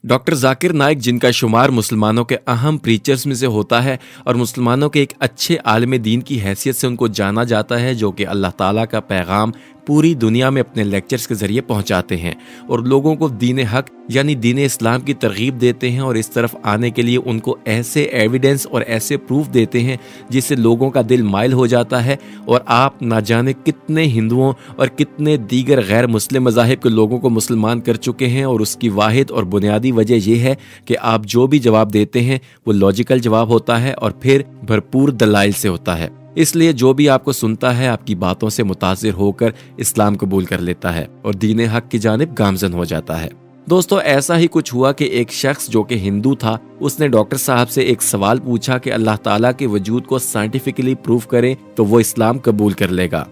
Doctor Zakir Naik, جن کا شمار مسلمانوں کے اہم پریچرز میں سے ہوتا ہے اور مسلمانوں کے ایک اچھے عالم دین کی حیثیت سے ان کو جانا جاتا ہے، جو کہ اللہ تعالیٰ کا پیغام پوری دنیا میں اپنے لیکچرز کے ذریعے پہنچاتے ہیں اور لوگوں کو دین حق یعنی دین اسلام کی ترغیب دیتے ہیں، اور اس طرف آنے کے لیے ان کو ایسے ایویڈنس اور ایسے پروف دیتے ہیں جس سے لوگوں کا دل مائل ہو جاتا ہے، اور آپ نہ جانے کتنے ہندوؤں اور کتنے دیگر غیر مسلم مذاہب کے لوگوں کو مسلمان کر چکے ہیں۔ اور اس کی واحد اور بنیادی وجہ یہ ہے کہ آپ جو بھی جواب دیتے ہیں وہ لاجیکل جواب ہوتا ہے اور پھر بھرپور دلائل سے ہوتا ہے۔ اس لیے جو بھی آپ کو سنتا ہے آپ کی باتوں سے متاثر ہو کر اسلام قبول کر لیتا ہے اور دین حق کی جانب گامزن ہو جاتا ہے۔ دوستو، ایسا ہی کچھ ہوا کہ ایک شخص جو کہ ہندو تھا، اس نے ڈاکٹر صاحب سے ایک سوال پوچھا کہ اللہ تعالیٰ کے وجود کو سائنٹیفکلی پروف کریں تو وہ اسلام قبول کر لے گا۔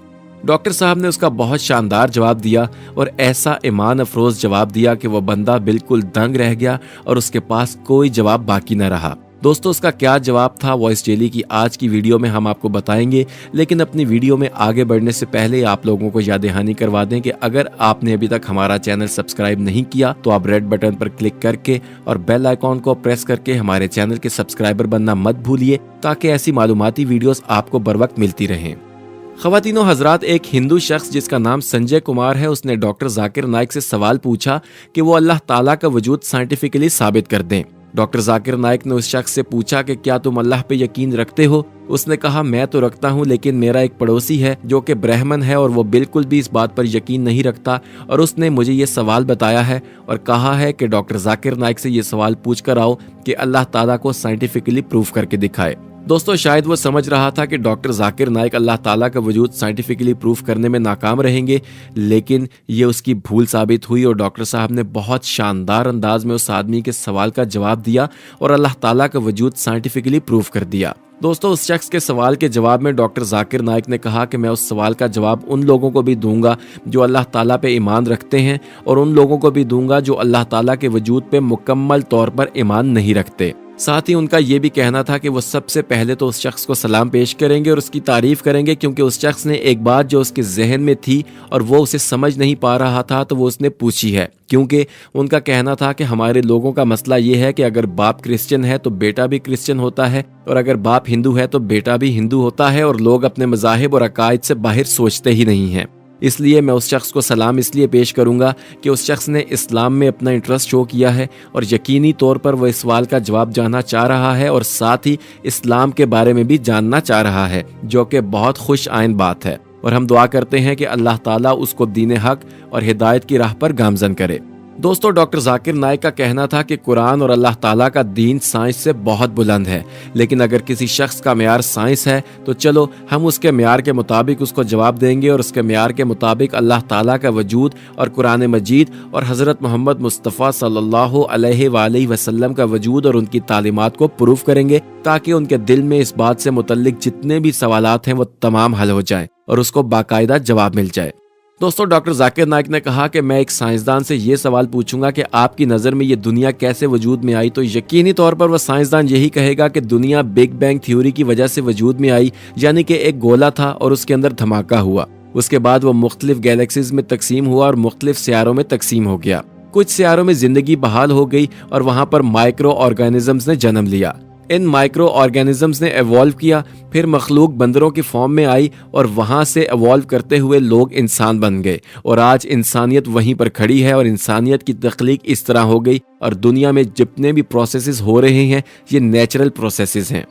ڈاکٹر صاحب نے اس کا بہت شاندار جواب دیا اور ایسا ایمان افروز جواب دیا کہ وہ بندہ بالکل دنگ رہ گیا اور اس کے پاس کوئی جواب باقی نہ رہا۔ دوستو، اس کا کیا جواب تھا وائس ڈیلی کی آج کی ویڈیو میں ہم آپ کو بتائیں گے، لیکن اپنی ویڈیو میں آگے بڑھنے سے پہلے آپ لوگوں کو یاد دہانی کروا دیں کہ اگر آپ نے ابھی تک ہمارا چینل سبسکرائب نہیں کیا تو آپ ریڈ بٹن پر کلک کر کے اور بیل آئیکن کو پریس کر کے ہمارے چینل کے سبسکرائبر بننا مت بھولیے، تاکہ ایسی معلوماتی ویڈیوز آپ کو بر وقت ملتی رہیں۔ خواتین و حضرات، ایک ہندو شخص جس کا نام سنجے کمار ہے، اس نے ڈاکٹر ذاکر نائک سے سوال پوچھا کہ وہ اللہ تعالیٰ کا وجود سائنٹیفکلی ثابت کر دیں۔ ڈاکٹر ذاکر نائک نے اس شخص سے پوچھا کہ کیا تم اللہ پہ یقین رکھتے ہو؟ اس نے کہا میں تو رکھتا ہوں، لیکن میرا ایک پڑوسی ہے جو کہ برہمن ہے اور وہ بالکل بھی اس بات پر یقین نہیں رکھتا، اور اس نے مجھے یہ سوال بتایا ہے اور کہا ہے کہ ڈاکٹر ذاکر نائک سے یہ سوال پوچھ کر آؤ کہ اللہ تعالیٰ کو سائنٹیفکلی پروف کر کے دکھائے۔ دوستو، شاید وہ سمجھ رہا تھا کہ ڈاکٹر ذاکر نائک اللہ تعالیٰ کا وجود سائنٹیفکلی پروف کرنے میں ناکام رہیں گے، لیکن یہ اس کی بھول ثابت ہوئی اور ڈاکٹر صاحب نے بہت شاندار انداز میں اس آدمی کے سوال کا جواب دیا اور اللہ تعالیٰ کا وجود سائنٹیفکلی پروف کر دیا۔ دوستو، اس شخص کے سوال کے جواب میں ڈاکٹر ذاکر نائک نے کہا کہ میں اس سوال کا جواب ان لوگوں کو بھی دوں گا جو اللہ تعالیٰ پہ ایمان رکھتے ہیں، اور ان لوگوں کو بھی دوں گا جو اللہ تعالیٰ کے وجود پہ مکمل طور پر ایمان نہیں رکھتے۔ ساتھ ہی ان کا یہ بھی کہنا تھا کہ وہ سب سے پہلے تو اس شخص کو سلام پیش کریں گے اور اس کی تعریف کریں گے، کیونکہ اس شخص نے ایک بات جو اس کے ذہن میں تھی اور وہ اسے سمجھ نہیں پا رہا تھا تو وہ اس نے پوچھی ہے، کیونکہ ان کا کہنا تھا کہ ہمارے لوگوں کا مسئلہ یہ ہے کہ اگر باپ کرسچن ہے تو بیٹا بھی کرسچن ہوتا ہے، اور اگر باپ ہندو ہے تو بیٹا بھی ہندو ہوتا ہے، اور لوگ اپنے مذاہب اور عقائد سے باہر سوچتے ہی نہیں ہیں۔ اس لیے میں اس شخص کو سلام اس لیے پیش کروں گا کہ اس شخص نے اسلام میں اپنا انٹرسٹ شو کیا ہے اور یقینی طور پر وہ اس سوال کا جواب جاننا چاہ رہا ہے اور ساتھ ہی اسلام کے بارے میں بھی جاننا چاہ رہا ہے، جو کہ بہت خوش آئند بات ہے، اور ہم دعا کرتے ہیں کہ اللہ تعالیٰ اس کو دین حق اور ہدایت کی راہ پر گامزن کرے۔ دوستو، ڈاکٹر ذاکر نائک کا کہنا تھا کہ قرآن اور اللہ تعالیٰ کا دین سائنس سے بہت بلند ہے، لیکن اگر کسی شخص کا معیار سائنس ہے تو چلو ہم اس کے معیار کے مطابق اس کو جواب دیں گے، اور اس کے معیار کے مطابق اللہ تعالیٰ کا وجود اور قرآن مجید اور حضرت محمد مصطفیٰ صلی اللہ علیہ وآلہ وسلم کا وجود اور ان کی تعلیمات کو پروف کریں گے، تاکہ ان کے دل میں اس بات سے متعلق جتنے بھی سوالات ہیں وہ تمام حل ہو جائیں اور اس کو باقاعدہ جواب مل جائے۔ دوستو، ڈاکٹر ذاکر نائک نے کہا کہ میں ایک سائنسدان سے یہ سوال پوچھوں گا کہ آپ کی نظر میں یہ دنیا کیسے وجود میں آئی، تو یقینی طور پر وہ سائنسدان یہی کہے گا کہ دنیا بگ بینگ تھیوری کی وجہ سے وجود میں آئی، یعنی کہ ایک گولا تھا اور اس کے اندر دھماکہ ہوا، اس کے بعد وہ مختلف گیلیکسیز میں تقسیم ہوا اور مختلف سیاروں میں تقسیم ہو گیا۔ کچھ سیاروں میں زندگی بحال ہو گئی اور وہاں پر مائکرو آرگینزمز نے جنم لیا۔ ان مائکرو آرگینزمز نے ایوالو کیا، پھر مخلوق بندروں کی فارم میں آئی اور وہاں سے ایوالو کرتے ہوئے لوگ انسان بن گئے، اور آج انسانیت وہیں پر کھڑی ہے اور انسانیت کی تخلیق اس طرح ہو گئی، اور دنیا میں جتنے بھی پروسیسز ہو رہے ہیں یہ نیچرل پروسیسز ہیں۔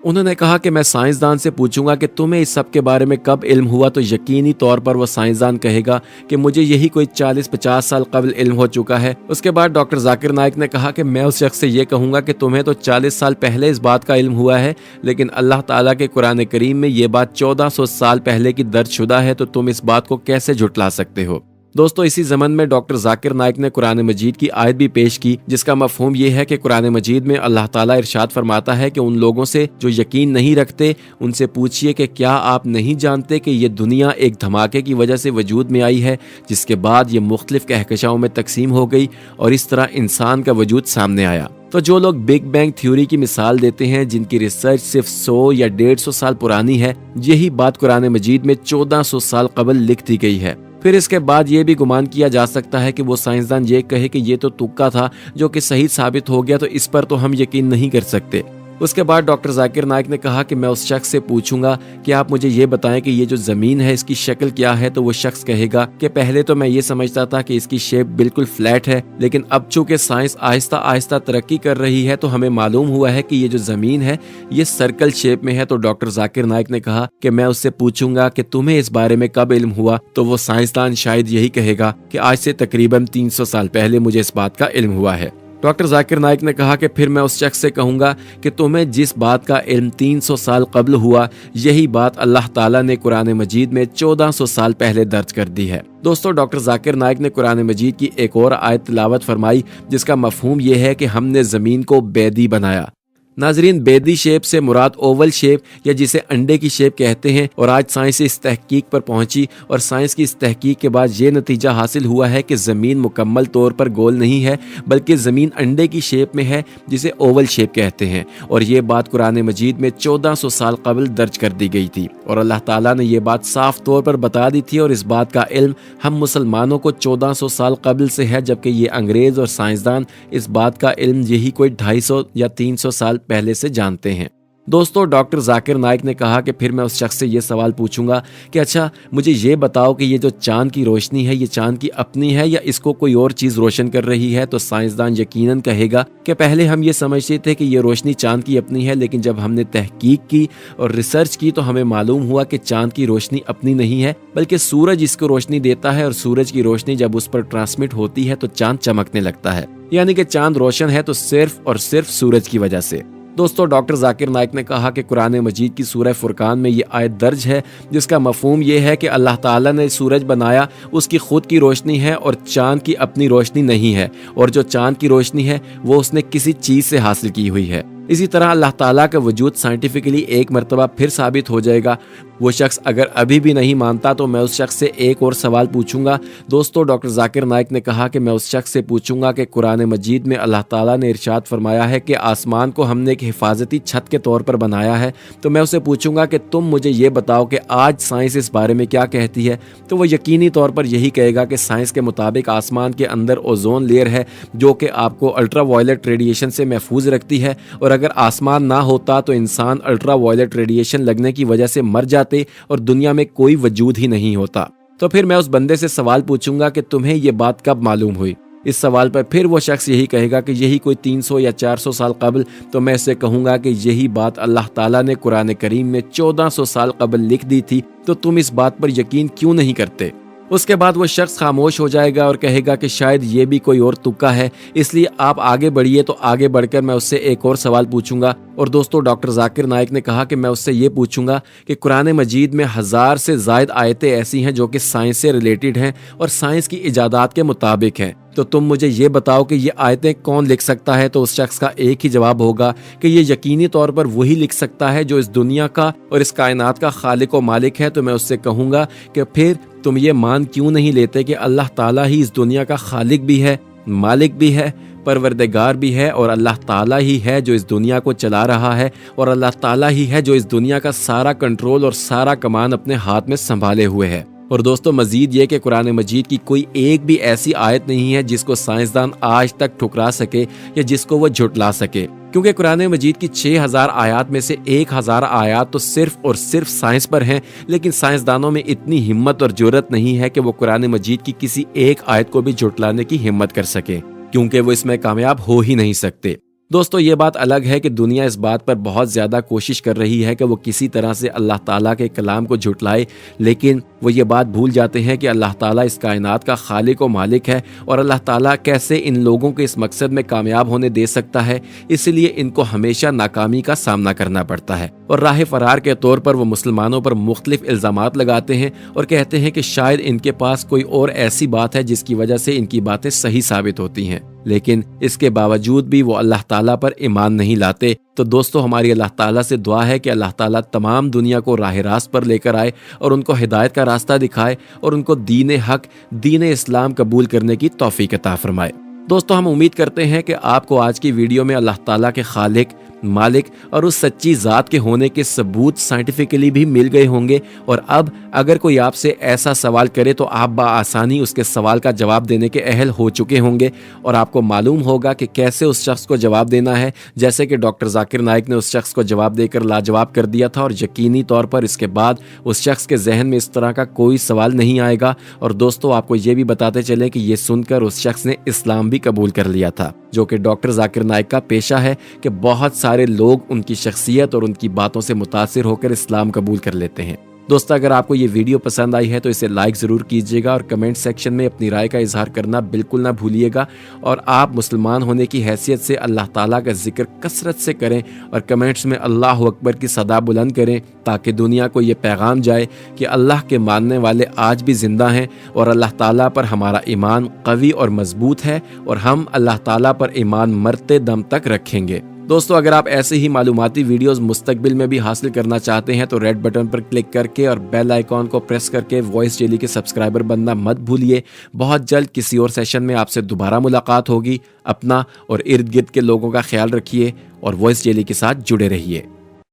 انہوں نے کہا کہ میں سائنسدان سے پوچھوں گا کہ تمہیں اس سب کے بارے میں کب علم ہوا، تو یقینی طور پر وہ سائنسدان کہے گا کہ مجھے یہی کوئی 40-50 سال قبل علم ہو چکا ہے۔ اس کے بعد ڈاکٹر ذاکر نائک نے کہا کہ میں اس شخص سے یہ کہوں گا کہ تمہیں تو 40 سال پہلے اس بات کا علم ہوا ہے، لیکن اللہ تعالیٰ کے قرآن کریم میں یہ بات 1400 سال پہلے کی درج شدہ ہے، تو تم اس بات کو کیسے جھٹلا سکتے ہو؟ دوستو، اسی ضمن میں ڈاکٹر ذاکر نائک نے قرآن مجید کی آیت بھی پیش کی، جس کا مفہوم یہ ہے کہ قرآن مجید میں اللہ تعالیٰ ارشاد فرماتا ہے کہ ان لوگوں سے جو یقین نہیں رکھتے ان سے پوچھئے کہ کیا آپ نہیں جانتے کہ یہ دنیا ایک دھماکے کی وجہ سے وجود میں آئی ہے، جس کے بعد یہ مختلف کہکشاؤں میں تقسیم ہو گئی اور اس طرح انسان کا وجود سامنے آیا۔ تو جو لوگ بگ بینگ تھیوری کی مثال دیتے ہیں، جن کی ریسرچ صرف 100 یا 150 سال پرانی ہے، یہی بات قرآن مجید میں 1400 سال قبل لکھ دی گئی ہے۔ फिर इसके बाद ये भी गुमान किया जा सकता है कि वो साइंसदान ये कहे कि ये तो तुक्का था जो कि सही साबित हो गया, तो इस पर तो हम यकीन नहीं कर सकते। उसके बाद डॉक्टर जाकिर नाइक ने कहा कि मैं उस शख्स से पूछूंगा कि आप मुझे ये बताएं कि ये जो ज़मीन है इसकी शक्ल क्या है। तो वो शख्स कहेगा कि पहले तो मैं ये समझता था कि इसकी शेप बिल्कुल फ्लैट है, लेकिन अब चूंकि साइंस आहिस्ता आहिस्ता तरक्की कर रही है तो हमें मालूम हुआ है कि ये जो ज़मीन है ये सर्कल शेप में है। तो डॉक्टर जाकिर नाइक ने कहा कि मैं उससे पूछूंगा कि तुम्हें इस बारे में कब इल्म हुआ। तो वो साइंसदान शायद यही कहेगा कि आज से तकरीबन 300 साल पहले मुझे इस बात का इल्म हुआ है। डॉक्टर जाकिर नाइक ने कहा कि फिर मैं उस शख्स से कहूंगा कि तुम्हें जिस बात का इल्म 300 साल कब्ल हुआ, यही बात अल्लाह ताला ने कुरान मजीद में 1400 साल पहले दर्ज कर दी है। दोस्तों, डॉक्टर जाकिर नाइक ने कुरान मजीद की एक और आयत तिलावत फरमाई जिसका मफहूम यह है कि हमने ज़मीन को बेदी बनाया। नाजरीन, बेदी शेप से मुराद ओवल शेप या जिसे अंडे की शेप कहते हैं, और आज साइंस इस तहकीक पर पहुंची और साइंस की इस तहकीक के बाद ये नतीजा हासिल हुआ है कि ज़मीन मुकम्मल तौर पर गोल नहीं है बल्कि ज़मीन अंडे की शेप में है जिसे ओवल शेप कहते हैं। और ये बात कुरान मजीद में 1400 साल कबल दर्ज कर दी गई थी और अल्लाह ताला ने ये बात साफ तौर पर बता दी थी। और इस बात का इल्म हम मुसलमानों को 1400 साल कबल से है, जबकि ये अंग्रेज़ और साइंसदान इस बात का इल्म यही कोई 250 या 300 साल पहले से जानते हैं। दोस्तों, डॉक्टर जाकिर नाइक ने कहा कि फिर मैं उस शख्स से ये सवाल पूछूंगा कि अच्छा मुझे ये बताओ कि ये जो चांद की रोशनी है ये चांद की अपनी है या इसको कोई और चीज़ रोशन कर रही है। तो साइंसदान यकीनन कहेगा कि पहले हम ये समझते थे कि ये रोशनी चांद की अपनी है, लेकिन जब हमने तहकीक की और रिसर्च की तो हमें मालूम हुआ कि चांद की रोशनी अपनी नहीं है बल्कि सूरज इसको रोशनी देता है, और सूरज की रोशनी जब उस पर ट्रांसमिट होती है तो चांद चमकने लगता है। यानी कि चांद रोशन है तो सिर्फ और सिर्फ सूरज की वजह से। दोस्तों, डॉक्टर जाकिर नाइक ने कहा कि कुरान मजीद की सूरह फुरकान में ये आयत दर्ज है जिसका मफहूम ये है कि अल्लाह ताला ने सूरज बनाया, उसकी खुद की रोशनी है और चांद की अपनी रोशनी नहीं है, और जो चांद की रोशनी है वो उसने किसी चीज़ से हासिल की हुई है। इसी तरह अल्लाह ताला का वजूद साइंटिफिकली एक मरतबा फिर साबित हो जाएगा। वो शख्स अगर अभी भी नहीं मानता तो मैं उस शख्स से एक और सवाल पूछूंगा। दोस्तों, डॉक्टर जाकिर नाइक ने कहा कि मैं उस शख्स से पूछूंगा कि कुरान मजीद में अल्लाह ताला ने इरशाद फरमाया है कि आसमान को हमने एक हिफाजती छत के तौर पर बनाया है। तो मैं उसे पूछूंगा कि तुम मुझे ये बताओ कि आज साइंस इस बारे में क्या कहती है। तो वो यकीनी तौर पर यही कहेगा कि साइंस के मुताबिक आसमान के अंदर ओजोन लेयर है जो कि आपको अल्ट्रा वायलेट रेडिएशन से महफूज रखती है, और अगर आसमान ना होता तो इंसान अल्ट्रा वायलेट रेडिएशन लगने की वजह से मर जाते और दुनिया में कोई वजूद ही नहीं होता। तो फिर मैं उस बंदे से सवाल पूछूंगा कि तुम्हें ये बात कब मालूम हुई। इस सवाल पर फिर वो शख्स यही कहेगा कि यही कोई 300 या 400 साल कबल। तो मैं इससे कहूंगा कि यही बात अल्लाह ताला ने कुरान करीम में 1400 साल कबल लिख दी थी, तो तुम इस बात पर यकीन क्यों नहीं करते। उसके बाद वो शख्स खामोश हो जाएगा और कहेगा कि शायद ये भी कोई और तुक्का है, इसलिए आप आगे बढ़िए। तो आगे बढ़कर मैं उससे एक और सवाल पूछूंगा। और दोस्तों, डॉक्टर जाकिर नाइक ने कहा कि मैं उससे ये पूछूंगा कि कुरान मजीद में 1000 से ज़ायद आयतें ऐसी हैं जो कि साइंस से रिलेटेड हैं और साइंस की इजादात के मुताबिक हैं। तो तुम मुझे ये बताओ कि ये आयतें कौन लिख सकता है। तो उस शख्स का एक ही जवाब होगा कि ये यकीनी तौर पर वही लिख सकता है जो इस दुनिया का और इस कायनात का खालिक व मालिक है। तो मैं उससे कहूँगा कि फिर तुम ये मान क्यों नहीं लेते कि अल्लाह ताला ही इस दुनिया का खालिक भी है, मालिक भी है, परवरदिगार भी है, और अल्लाह ताला ही है जो इस दुनिया को चला रहा है, और अल्लाह ताला ही है जो इस दुनिया का सारा कंट्रोल और सारा कमान अपने हाथ में संभाले हुए है। और दोस्तों, मजीद ये कि कुरान मजीद की कोई एक भी ऐसी आयत नहीं है जिसको साइंसदान आज तक ठुकरा सके या जिसको वो झुटला सके, क्योंकि कुरान मजीद की 6000 आयात में से 1000 आयात तो सिर्फ और सिर्फ साइंस पर हैं। लेकिन साइंसदानों में इतनी हिम्मत और जुर्रत नहीं है कि वो कुरान मजीद की किसी एक आयत को भी झुटलाने की हिम्मत कर सके, क्योंकि वो इसमें कामयाब हो ही नहीं सकते। दोस्तों, ये बात अलग है कि दुनिया इस बात पर बहुत ज़्यादा कोशिश कर रही है कि वो किसी तरह से अल्लाह ताला के कलाम को झुटलाए, लेकिन वो ये बात भूल जाते हैं कि अल्लाह ताला इस कायनात का खालिक व मालिक है, और अल्लाह ताला कैसे इन लोगों को इस मकसद में कामयाब होने दे सकता है। इसलिए इनको हमेशा नाकामी का सामना करना पड़ता है, और राह फरार के तौर पर वो मुसलमानों पर मुख्तलिफ इल्ज़ामात लगाते हैं और कहते हैं कि शायद इनके पास कोई और ऐसी बात है जिसकी वजह से इनकी बातें सही साबित होती हैं, लेकिन इसके बावजूद भी वो अल्लाह ताला पर ईमान नहीं लाते। तो दोस्तों, हमारी अल्लाह ताला से दुआ है कि अल्लाह ताला तमाम दुनिया को राह रास्त पर लेकर आए और उनको हिदायत का रास्ता दिखाए और उनको दीन हक, दीन इस्लाम कबूल करने की तौफीक अता फरमाए। दोस्तों, हम उम्मीद करते हैं कि आपको आज की वीडियो में अल्लाह ताला के खालिक, मालिक और उस सच्ची ज़ात के होने के सबूत साइंटिफिकली भी मिल गए होंगे। और अब अगर कोई आपसे ऐसा सवाल करे तो आप बआसानी उसके सवाल का जवाब देने के अहल हो चुके होंगे और आपको मालूम होगा कि कैसे उस शख्स को जवाब देना है, जैसे कि डॉक्टर जाकिर नाइक ने उस शख्स को जवाब देकर लाजवाब कर दिया था। और यकीनी तौर पर इसके बाद उस शख्स के जहन में इस तरह का कोई सवाल नहीं आएगा। और दोस्तों, आपको ये भी बताते चले कि ये सुनकर उस शख्स ने इस्लाम भी कबूल कर लिया था, जो कि डॉक्टर जाकिर नाइक का पेशा है कि बहुत सारे लोग उनकी शख्सियत और उनकी बातों से मुतासिर होकर इस्लाम कबूल कर लेते हैं। दोस्तों, अगर आपको ये वीडियो पसंद आई है तो इसे लाइक ज़रूर कीजिएगा और कमेंट सेक्शन में अपनी राय का इजहार करना बिल्कुल ना भूलिएगा। और आप मुसलमान होने की हैसियत से अल्लाह ताला का जिक्र कसरत से करें और कमेंट्स में अल्लाह अकबर की सदा बुलंद करें, ताकि दुनिया को ये पैगाम जाए कि अल्लाह के मानने वाले आज भी ज़िंदा हैं और अल्लाह ताला पर हमारा ईमान कवी और मजबूत है और हम अल्लाह ताला पर ईमान मरते दम तक रखेंगे। दोस्तों, अगर आप ऐसे ही मालूमाती वीडियोस मुस्तकबिल में भी हासिल करना चाहते हैं तो रेड बटन पर क्लिक करके और बेल आइकॉन को प्रेस करके वॉइस डेली के सब्सक्राइबर बनना मत भूलिए। बहुत जल्द किसी और सेशन में आपसे दोबारा मुलाकात होगी। अपना और इर्द गिर्द के लोगों का ख्याल रखिए और वॉइस डेली के साथ जुड़े रहिए।